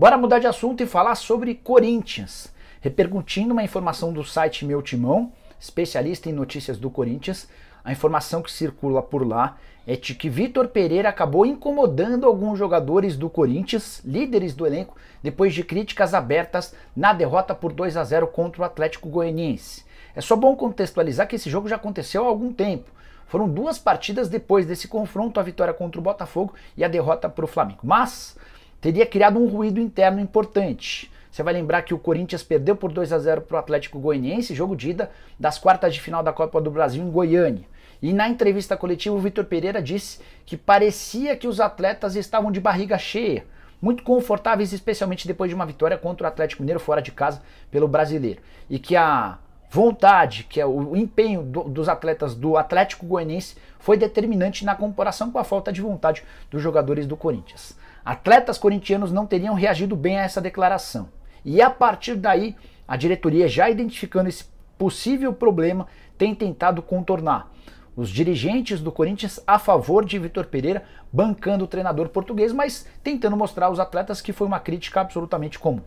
Bora mudar de assunto e falar sobre Corinthians. Repercutindo uma informação do site Meu Timão, especialista em notícias do Corinthians, a informação que circula por lá é de que Vitor Pereira acabou incomodando alguns jogadores do Corinthians, líderes do elenco, depois de críticas abertas na derrota por 2-0 contra o Atlético Goianiense. É só bom contextualizar que esse jogo já aconteceu há algum tempo. Foram duas partidas depois desse confronto, a vitória contra o Botafogo e a derrota para o Flamengo. Mas teria criado um ruído interno importante. Você vai lembrar que o Corinthians perdeu por 2-0 para o Atlético Goianiense, jogo de ida das quartas de final da Copa do Brasil em Goiânia. E na entrevista coletiva o Vitor Pereira disse que parecia que os atletas estavam de barriga cheia, muito confortáveis, especialmente depois de uma vitória contra o Atlético Mineiro fora de casa pelo Brasileiro. E que a vontade, que é o empenho dos atletas do Atlético Goianiense foi determinante na comparação com a falta de vontade dos jogadores do Corinthians. Atletas corintianos não teriam reagido bem a essa declaração. E a partir daí, a diretoria, já identificando esse possível problema, tem tentado contornar. Os dirigentes do Corinthians a favor de Vitor Pereira, bancando o treinador português, mas tentando mostrar aos atletas que foi uma crítica absolutamente comum.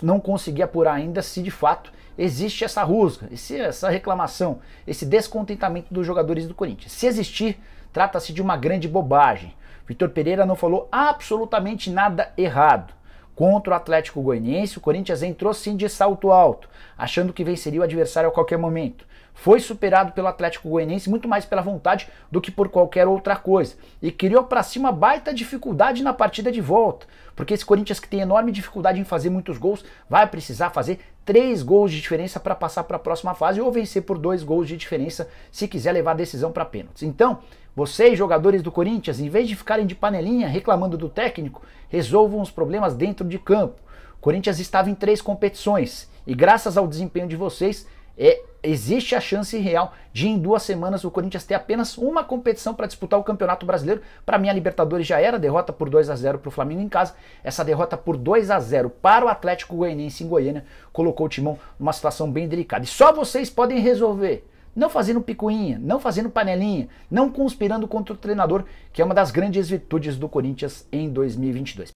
Não consegui apurar ainda se de fato existe essa rusga, essa reclamação, esse descontentamento dos jogadores do Corinthians. Se existir, trata-se de uma grande bobagem. Vitor Pereira não falou absolutamente nada errado. Contra o Atlético Goianiense, o Corinthians entrou sim de salto alto, achando que venceria o adversário a qualquer momento. Foi superado pelo Atlético Goianiense muito mais pela vontade do que por qualquer outra coisa. E criou para si uma baita dificuldade na partida de volta. Porque esse Corinthians, que tem enorme dificuldade em fazer muitos gols, vai precisar fazer 3 gols de diferença para passar para a próxima fase ou vencer por 2 gols de diferença se quiser levar a decisão para pênaltis. Então, vocês, jogadores do Corinthians, em vez de ficarem de panelinha reclamando do técnico, resolvam os problemas dentro de campo. O Corinthians estava em 3 competições e graças ao desempenho de vocês, existe a chance real de em 2 semanas o Corinthians ter apenas uma competição para disputar o Campeonato Brasileiro. Para mim a Libertadores já era, derrota por 2-0 para o Flamengo em casa. Essa derrota por 2-0 para o Atlético Goianiense em Goiânia colocou o Timão numa situação bem delicada. E só vocês podem resolver. Não fazendo picuinha, não fazendo panelinha, não conspirando contra o treinador, que é uma das grandes virtudes do Corinthians em 2022.